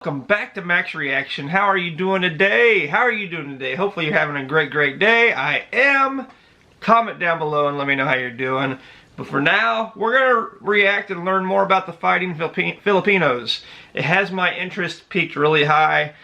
Welcome back to Max Reaction. How are you doing today? Hopefully you're having a great day. I am. Comment down below and let me know how you're doing. But for now, we're going to react and learn more about the Fighting Filipinos. It has my interest peaked really high.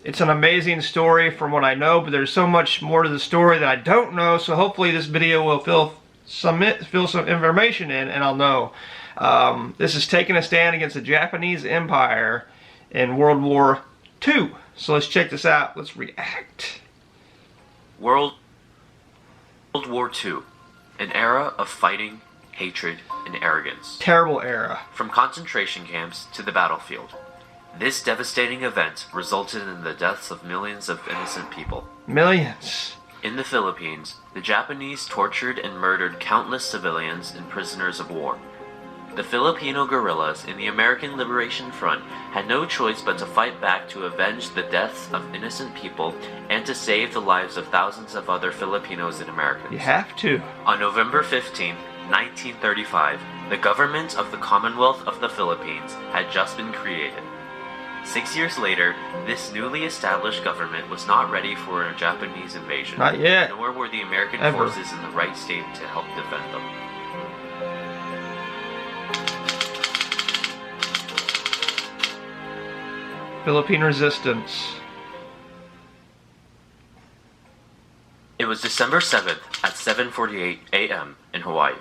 It's an amazing story from what I know, but there's so much more to the story that I don't know, so hopefully this video will fill some information in and I'll know. This is taking a stand against the Japanese Empire in World War II. So let's check this out. Let's react. World War II, an era of fighting, hatred, and arrogance. Terrible era. From concentration camps to the battlefield. This devastating event resulted in the deaths of millions of innocent people. Millions. In the Philippines, the Japanese tortured and murdered countless civilians and prisoners of war. The Filipino guerrillas in the American Liberation Front had no choice but to fight back to avenge the deaths of innocent people and to save the lives of thousands of other Filipinos and Americans. You have to. On November 15, 1935, the government of the Commonwealth of the Philippines had just been created. 6 years later, this newly established government was not ready for a Japanese invasion. Not yet. Nor were the American forces in the right state to help defend them. Philippine resistance. It was December 7th at 7:48 a.m. in Hawaii.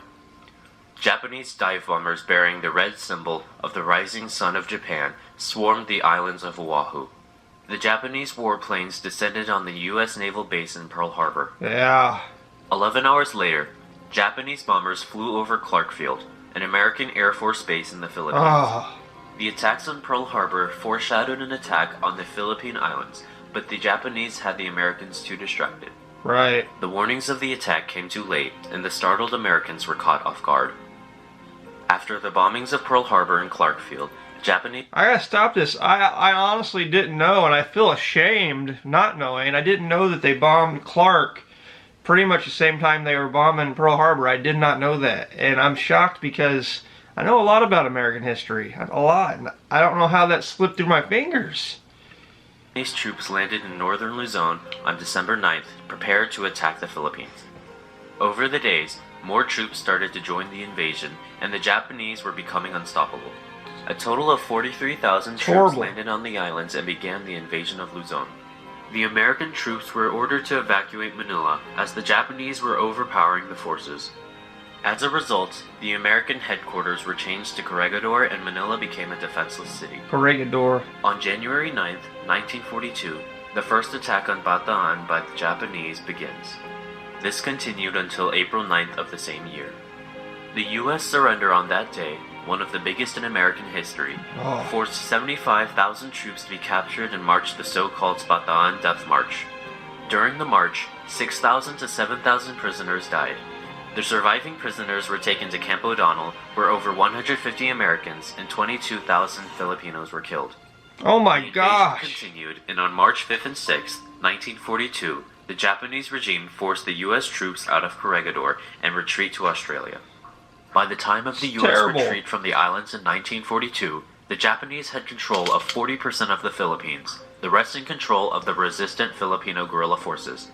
Japanese dive bombers bearing the red symbol of the rising sun of Japan swarmed the islands of Oahu. The Japanese warplanes descended on the U.S. naval base in Pearl Harbor. Yeah. 11 hours later, Japanese bombers flew over Clark Field, an American Air Force base in the Philippines. Oh. The attacks on Pearl Harbor foreshadowed an attack on the Philippine Islands, but the Japanese had the Americans too distracted. Right. The warnings of the attack came too late, and the startled Americans were caught off guard. After the bombings of Pearl Harbor and Clark Field, Japanese... I gotta stop this. I honestly didn't know, and I feel ashamed not knowing. I didn't know that they bombed Clark pretty much the same time they were bombing Pearl Harbor. I did not know that, and I'm shocked because I know a lot about American history. A lot. I don't know how that slipped through my fingers. Japanese troops landed in northern Luzon on December 9th, prepared to attack the Philippines. Over the days, more troops started to join the invasion, and the Japanese were becoming unstoppable. A total of 43,000 troops landed on the islands and began the invasion of Luzon. The American troops were ordered to evacuate Manila, as the Japanese were overpowering the forces. As a result, the American headquarters were changed to Corregidor and Manila became a defenseless city. Corregidor. On January 9th, 1942, the first attack on Bataan by the Japanese begins. This continued until April 9th of the same year. The U.S. surrender on that day, one of the biggest in American history, forced 75,000 troops to be captured and marched the so-called Bataan Death March. During the march, 6,000 to 7,000 prisoners died. The surviving prisoners were taken to Camp O'Donnell, where over 150 Americans and 22,000 Filipinos were killed. Oh my gosh! The invasion continued, and on March 5th and 6th, 1942, the Japanese regime forced the U.S. troops out of Corregidor and retreat to Australia. By the time of the U.S. retreat from the islands in 1942, the Japanese had control of 40% of the Philippines, the rest in control of the resistant Filipino guerrilla forces.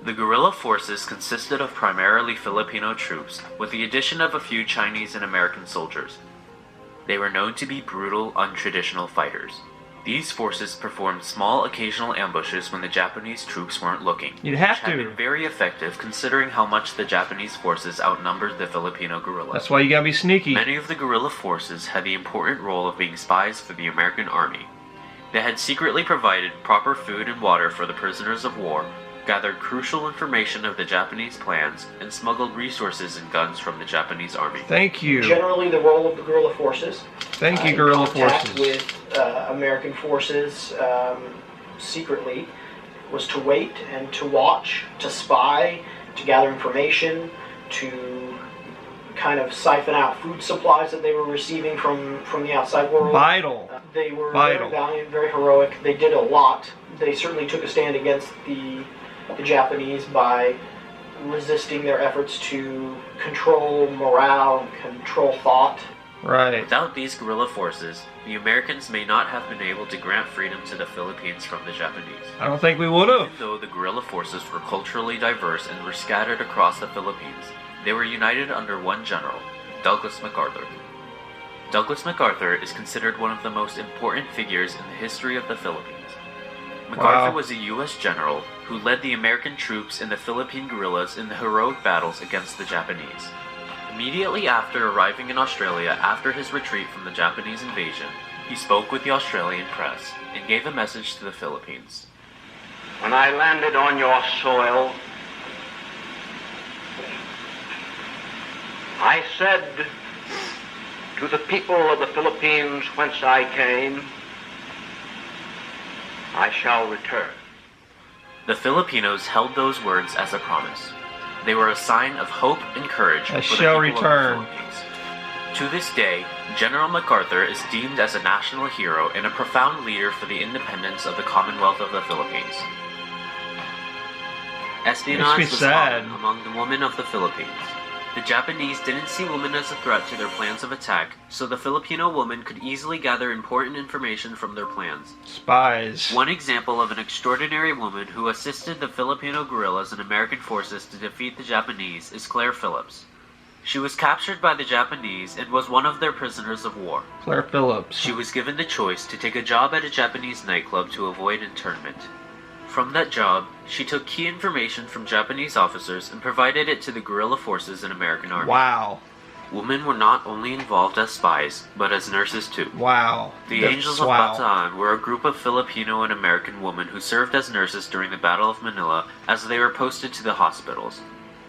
The guerrilla forces consisted of primarily Filipino troops, with the addition of a few Chinese and American soldiers. They were known to be brutal, untraditional fighters. These forces performed small occasional ambushes when the Japanese troops weren't looking, You'd have which had been very effective considering how much the Japanese forces outnumbered the Filipino guerrillas. That's why you gotta be sneaky. Many of the guerrilla forces had the important role of being spies for the American army. They had secretly provided proper food and water for the prisoners of war, gathered crucial information of the Japanese plans, and smuggled resources and guns from the Japanese army. Thank you. Generally, the role of the guerrilla forces. Thank you, guerrilla contact forces. With American forces secretly was to wait and to watch, to spy, to gather information, to kind of siphon out food supplies that they were receiving from the outside world. Vital. They were Vital. very valiant, very heroic. They did a lot. They certainly took a stand against the Japanese by resisting their efforts to control morale and control thought. Right. Without these guerrilla forces, the Americans may not have been able to grant freedom to the Philippines from the Japanese. I don't think we would have. Even though the guerrilla forces were culturally diverse and were scattered across the Philippines, they were united under one general, Douglas MacArthur. Douglas MacArthur is considered one of the most important figures in the history of the Philippines. MacArthur was a U.S. general who led the American troops and the Philippine guerrillas in the heroic battles against the Japanese. Immediately after arriving in Australia after his retreat from the Japanese invasion, he spoke with the Australian press and gave a message to the Philippines. When I landed on your soil, I said to the people of the Philippines whence I came, I shall return. The Filipinos held those words as a promise. They were a sign of hope and courage I for the shall people return. of the Philippines. To this day, General MacArthur is deemed as a national hero and a profound leader for the independence of the Commonwealth of the Philippines. Espionage was sad. common among the women of the Philippines. The Japanese didn't see women as a threat to their plans of attack, so the Filipino woman could easily gather important information from their plans. Spies. One example of an extraordinary woman who assisted the Filipino guerrillas and American forces to defeat the Japanese is Claire Phillips. She was captured by the Japanese and was one of their prisoners of war. Claire Phillips. She was given the choice to take a job at a Japanese nightclub to avoid internment. From that job, she took key information from Japanese officers and provided it to the guerrilla forces and American Army. Wow. Women were not only involved as spies, but as nurses too. Wow. The That's Angels of wow. Bataan were a group of Filipino and American women who served as nurses during the Battle of Manila as they were posted to the hospitals.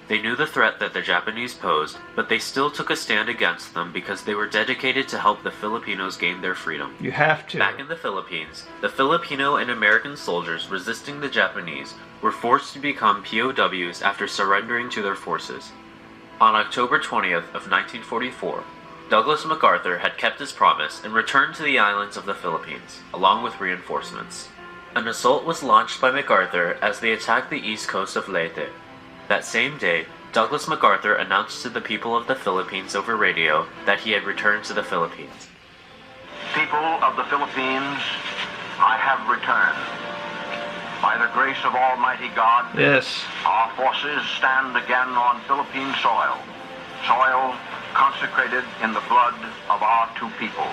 They knew the threat that the Japanese posed, but they still took a stand against them because they were dedicated to help the Filipinos gain their freedom. You have to. Back in the Philippines, the Filipino and American soldiers resisting the Japanese were forced to become POWs after surrendering to their forces. On October 20th of 1944, Douglas MacArthur had kept his promise and returned to the islands of the Philippines, along with reinforcements. An assault was launched by MacArthur as they attacked the east coast of Leyte. That same day, Douglas MacArthur announced to the people of the Philippines over radio that he had returned to the Philippines. People of the Philippines, I have returned. By the grace of Almighty God, Yes. our forces stand again on Philippine soil, soil consecrated in the blood of our two people.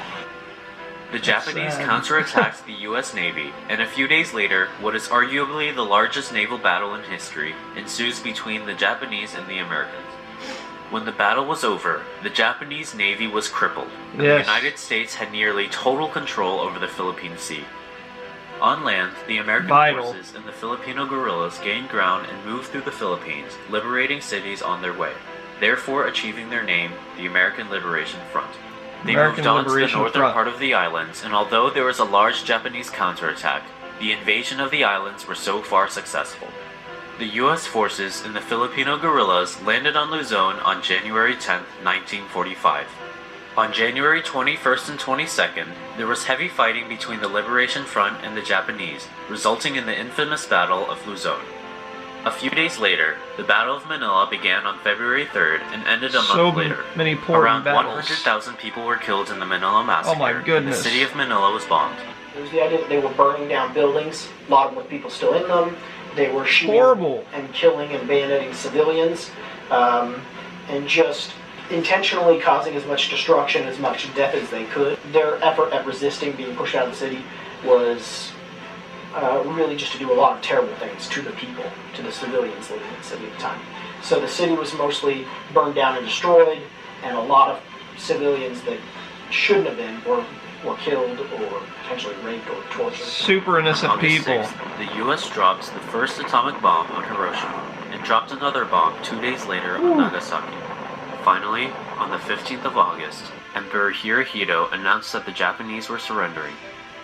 The Japanese sad. counterattacked the U.S. Navy, and a few days later, what is arguably the largest naval battle in history ensues between the Japanese and the Americans. When the battle was over, the Japanese Navy was crippled, and Yes. the United States had nearly total control over the Philippine Sea. On land, the American Vital. forces and the Filipino guerrillas gained ground and moved through the Philippines, liberating cities on their way, therefore achieving their name, the American Liberation Front. They American moved on to the Liberation northern Front. part of the islands, and although there was a large Japanese counterattack, the invasion of the islands were so far successful. The U.S. forces and the Filipino guerrillas landed on Luzon on January 10, 1945. On January 21st and 22nd, there was heavy fighting between the Liberation Front and the Japanese, resulting in the infamous Battle of Luzon. A few days later, the Battle of Manila began on February 3rd and ended a So month later. many important Around battles. 100,000 people were killed in the Manila massacre. Oh my and goodness. the city of Manila was bombed. It was the idea that they were burning down buildings, a lot of them with people still in them. They were shooting Horrible. and killing and bayoneting civilians, and just intentionally causing as much destruction, as much death as they could. Their effort at resisting being pushed out of the city was really just to do a lot of terrible things to the people, to the civilians living in the city at the time. So the city was mostly burned down and destroyed, and a lot of civilians that shouldn't have been were killed or potentially raped or tortured. Super On innocent August people. 6th, the U.S. dropped the first atomic bomb on Hiroshima and dropped another bomb 2 days later on Nagasaki. Finally, on the 15th of August, Emperor Hirohito announced that the Japanese were surrendering.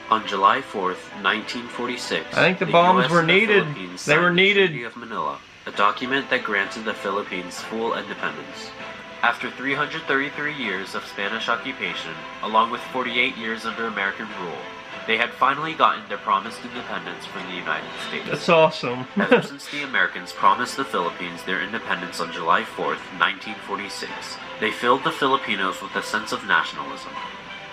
On July 4th, 1946, I think the bombs US were and the needed. Philippines They were signed the needed. Treaty of Manila, a document that granted the Philippines full independence. After 333 years of Spanish occupation, along with 48 years under American rule, They had finally gotten their promised independence from the United States. That's awesome. Ever since the Americans promised the Philippines their independence on July 4th, 1946, they filled the Filipinos with a sense of nationalism.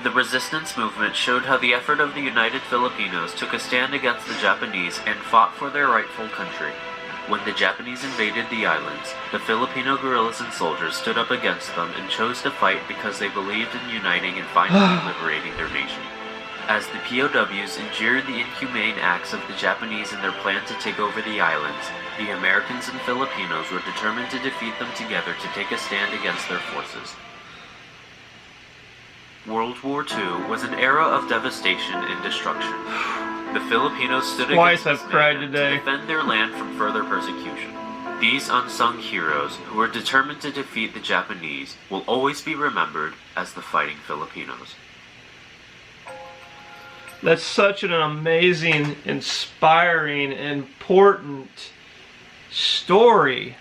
The resistance movement showed how the effort of the united Filipinos took a stand against the Japanese and fought for their rightful country. When the Japanese invaded the islands, the Filipino guerrillas and soldiers stood up against them and chose to fight because they believed in uniting and finally liberating their nation. As the POWs endured the inhumane acts of the Japanese in their plan to take over the islands, the Americans and Filipinos were determined to defeat them together to take a stand against their forces. World War II was an era of devastation and destruction. The Filipinos stood against this mayhem to defend their land from further persecution. These unsung heroes, who were determined to defeat the Japanese, will always be remembered as the Fighting Filipinos. That's such an amazing, inspiring, important story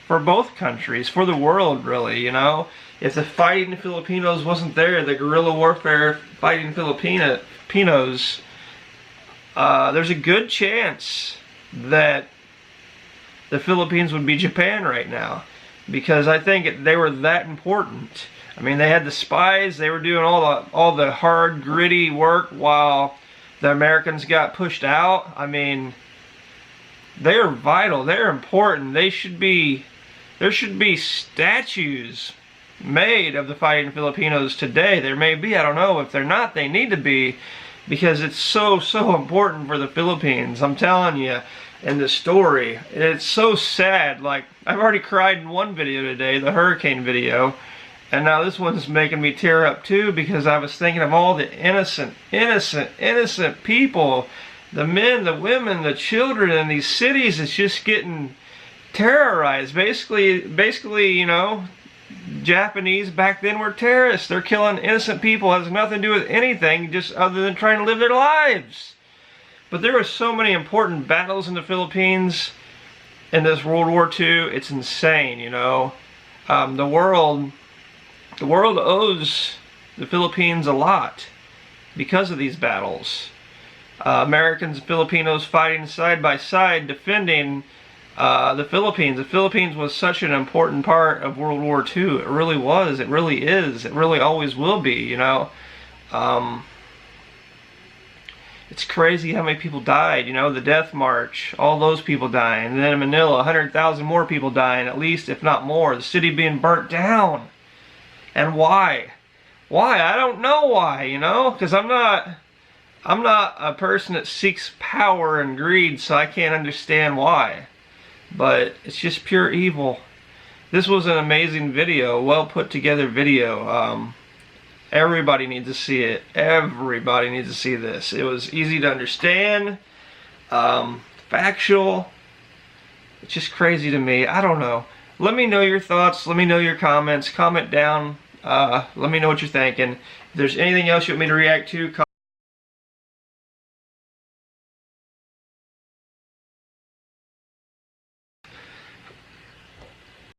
for both countries, for the world, really, you know? If the Fighting Filipinos wasn't there, the guerrilla warfare Fighting Filipinos, there's a good chance that the Philippines would be Japan right now, because I think they were that important. I mean, they had the spies, they were doing all the hard, gritty work while the Americans got pushed out. I mean, they're vital, they're important. There should be statues made of the Fighting Filipinos today. There may be, I don't know. If they're not, they need to be, because it's so important for the Philippines. I'm telling you, in the story, it's so sad. Like, I've already cried in one video today, the hurricane video, and now this one's making me tear up too, because I was thinking of all the innocent people, the men, the women, the children in these cities. It's just getting terrorized. Basically, you know, Japanese back then were terrorists. They're killing innocent people. It has nothing to do with anything, just other than trying to live their lives. But there were so many important battles in the Philippines in this World War II. It's insane, you know. The world owes the Philippines a lot because of these battles. Americans and Filipinos fighting side by side, defending the Philippines. The Philippines was such an important part of World War II. It really was. It really is. It really always will be, you know. It's crazy how many people died, you know, the Death March, all those people dying. And then in Manila, 100,000 more people dying, at least, if not more. The city being burnt down. And why? Why? I don't know why, you know, because I'm not a person that seeks power and greed, so I can't understand why. But it's just pure evil. This was an amazing video, well put together video. Everybody needs to see it. Everybody needs to see this. It was easy to understand, factual. It's just crazy to me. I don't know. Let me know your thoughts. Let me know your comments. Comment down. Let me know what you're thinking. If there's anything else you want me to react to,